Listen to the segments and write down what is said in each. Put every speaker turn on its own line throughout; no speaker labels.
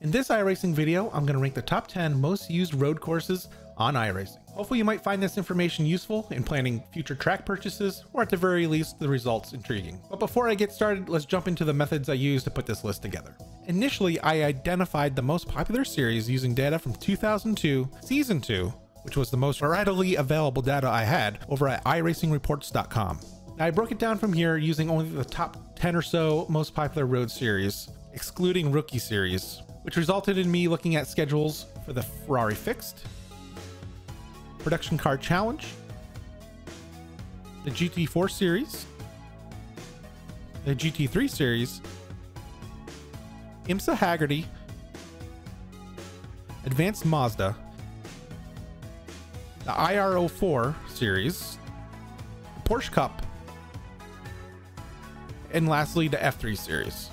In this iRacing video, I'm going to rank the top 10 most used road courses on iRacing. Hopefully you might find this information useful in planning future track purchases, or at the very least, the results intriguing. But before I get started, let's jump into the methods I used to put this list together. Initially, I identified the most popular series using data from 2002 Season 2, which was the most readily available data I had over at iRacingReports.com. Now, I broke it down from here using only the top 10 or so most popular road series, excluding rookie series, which resulted in me looking at schedules for the Ferrari Fixed, Production Car Challenge, the GT4 series, the GT3 series, IMSA Haggerty, Advanced Mazda, the IR04 series, the Porsche Cup, and lastly the F3 series.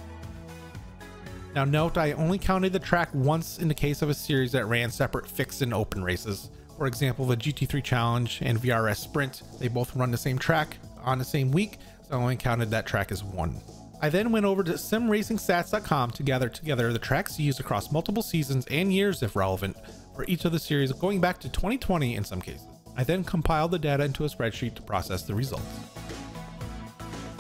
Now note, I only counted the track once in the case of a series that ran separate fixed and open races. For example, the GT3 Challenge and VRS Sprint, they both run the same track on the same week, so I only counted that track as one. I then went over to simracingstats.com to gather together the tracks used across multiple seasons and years if relevant for each of the series, going back to 2020 in some cases. I then compiled the data into a spreadsheet to process the results.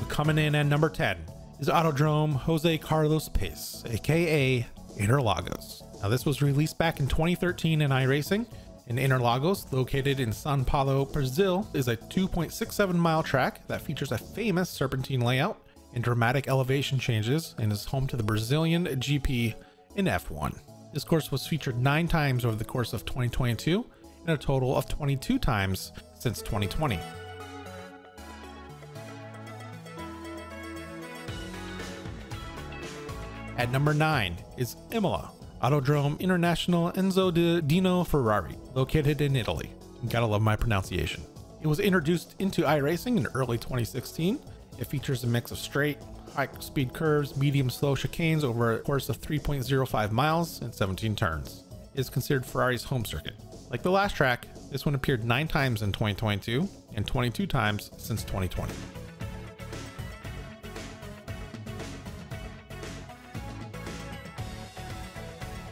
Coming in at number 10 is Autodrome Jose Carlos Pace, aka Interlagos. Now this was released back in 2013 in iRacing. And Interlagos, located in Sao Paulo, Brazil, is a 2.67 mile track that features a famous serpentine layout and dramatic elevation changes, and is home to the Brazilian GP in F1. This course was featured 9 times over the course of 2022 and a total of 22 times since 2020. At number 9 is Imola, Autodrome International Enzo Dino Ferrari, located in Italy. Gotta love my pronunciation. It was introduced into iRacing in early 2016. It features a mix of straight, high-speed curves, medium-slow chicanes over a course of 3.05 miles and 17 turns. It is considered Ferrari's home circuit. Like the last track, this one appeared 9 times in 2022 and 22 times since 2020.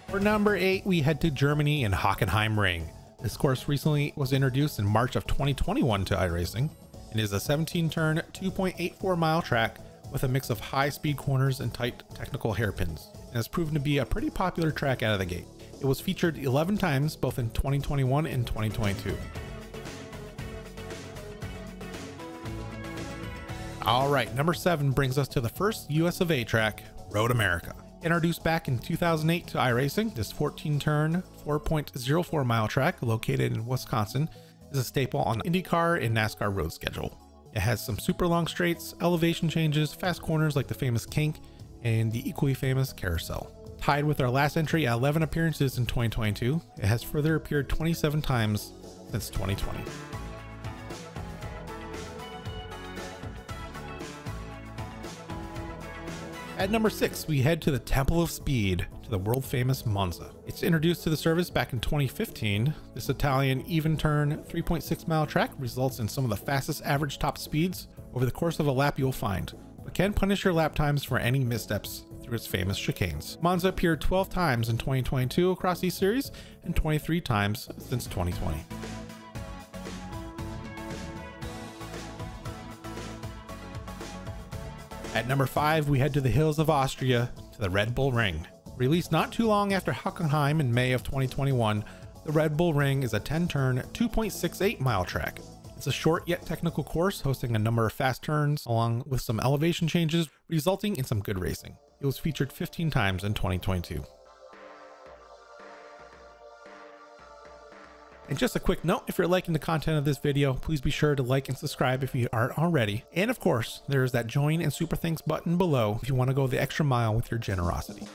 For number 8, we head to Germany in Hockenheimring. This course recently was introduced in March of 2021 to iRacing and is a 17-turn, 2.84 mile track with a mix of high-speed corners and tight technical hairpins, and has proven to be a pretty popular track out of the gate. It was featured 11 times both in 2021 and 2022. Alright, number 7 brings us to the first US of A track, Road America. Introduced back in 2008 to iRacing, this 14-turn, 4.04 mile track located in Wisconsin is a staple on IndyCar and NASCAR road schedule. It has some super long straights, elevation changes, fast corners like the famous kink, and the equally famous carousel. Tied with our last entry at 11 appearances in 2022, it has further appeared 27 times since 2020. At number 6, we head to the Temple of Speed, to the world-famous Monza. It's introduced to the service back in 2015. This Italian even-turn 3.6 mile track results in some of the fastest average top speeds over the course of a lap you'll find, but can punish your lap times for any missteps through its famous chicanes. Monza appeared 12 times in 2022 across these series and 23 times since 2020. At number 5, we head to the hills of Austria, to the Red Bull Ring. Released not too long after Hockenheim in May of 2021, the Red Bull Ring is a 10-turn, 2.68 mile track. It's a short yet technical course hosting a number of fast turns along with some elevation changes, resulting in some good racing. It was featured 15 times in 2022. And just a quick note, if you're liking the content of this video, please be sure to like and subscribe if you aren't already. And of course, there's that join and super thanks button below if you want to go the extra mile with your generosity.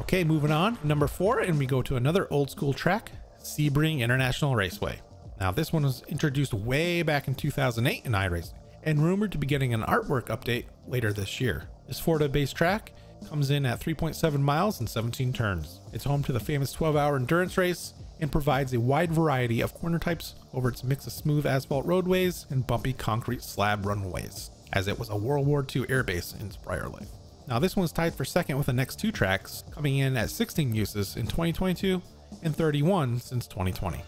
Okay, moving on, number 4, and we go to another old school track, Sebring International Raceway. Now this one was introduced way back in 2008 in iRacing and rumored to be getting an artwork update later this year. This Florida-based track comes in at 3.7 miles and 17 turns. It's home to the famous 12-hour endurance race and provides a wide variety of corner types over its mix of smooth asphalt roadways and bumpy concrete slab runways, as it was a World War II airbase in its prior life. Now this one's tied for second with the next two tracks, coming in at 16 uses in 2022 and 31 since 2020.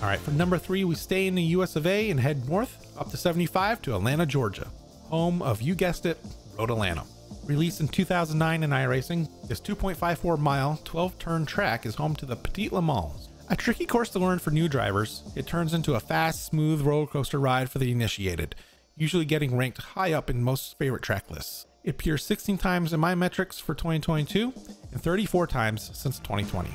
All right, for number 3, we stay in the US of A and head north up to 75 to Atlanta, Georgia, home of, you guessed it, Rhodolanum. Released in 2009 in iRacing, this 2.54 mile, 12 turn track is home to the Petit Le Mans. A tricky course to learn for new drivers, it turns into a fast, smooth roller coaster ride for the initiated, usually getting ranked high up in most favorite track lists. It appears 16 times in my metrics for 2022 and 34 times since 2020.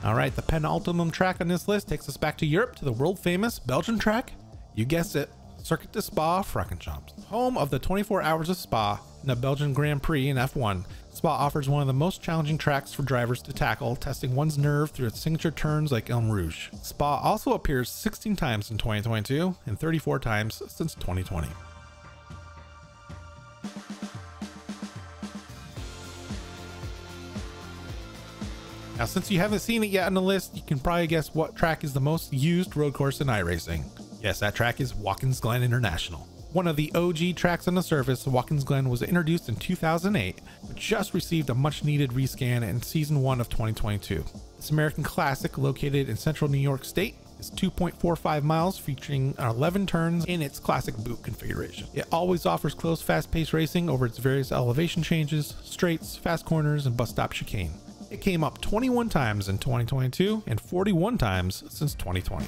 All right, the penultimate track on this list takes us back to Europe to the world famous Belgian track. You guessed it, Circa Spa, Francorchamps, home of the 24 Hours of Spa in the Belgian Grand Prix in F1. Spa offers one of the most challenging tracks for drivers to tackle, testing one's nerve through its signature turns like Elm Rouge. Spa also appears 16 times in 2022 and 34 times since 2020. Now, since you haven't seen it yet on the list, you can probably guess what track is the most used road course in iRacing. Yes, that track is Watkins Glen International. One of the OG tracks on the surface, Watkins Glen was introduced in 2008, but just received a much needed rescan in season 1 of 2022. This American classic, located in central New York State, is 2.45 miles, featuring 11 turns in its classic boot configuration. It always offers close, fast-paced racing over its various elevation changes, straights, fast corners, and bus stop chicane. It came up 21 times in 2022 and 41 times since 2020.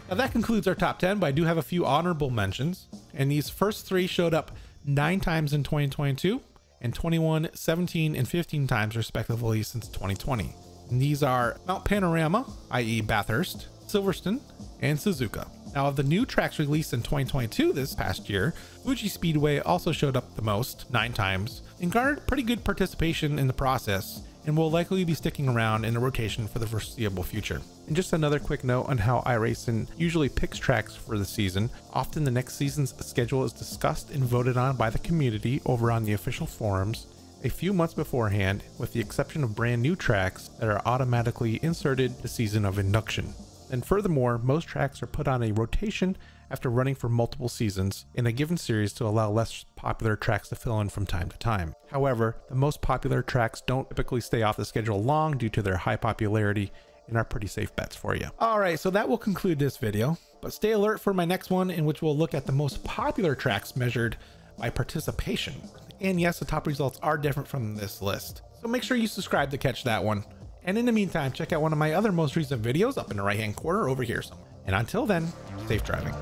Now that concludes our top 10, but I do have a few honorable mentions. And these first 3 showed up 9 times in 2022 and 21, 17, and 15 times respectively since 2020. And these are Mount Panorama, i.e. Bathurst, Silverstone, and Suzuka. Now, of the new tracks released in 2022 this past year, Fuji Speedway also showed up the most, 9 times, and garnered pretty good participation in the process, and will likely be sticking around in the rotation for the foreseeable future. And just another quick note on how iRacing usually picks tracks for the season. Often the next season's schedule is discussed and voted on by the community over on the official forums a few months beforehand, with the exception of brand new tracks that are automatically inserted the season of induction. And furthermore, most tracks are put on a rotation after running for multiple seasons in a given series to allow less popular tracks to fill in from time to time. However, the most popular tracks don't typically stay off the schedule long due to their high popularity and are pretty safe bets for you. Alright, so that will conclude this video, but stay alert for my next one, in which we'll look at the most popular tracks measured by participation. And yes, the top results are different from this list, so make sure you subscribe to catch that one. And in the meantime, check out one of my other most recent videos up in the right hand corner over here somewhere. And until then, safe driving.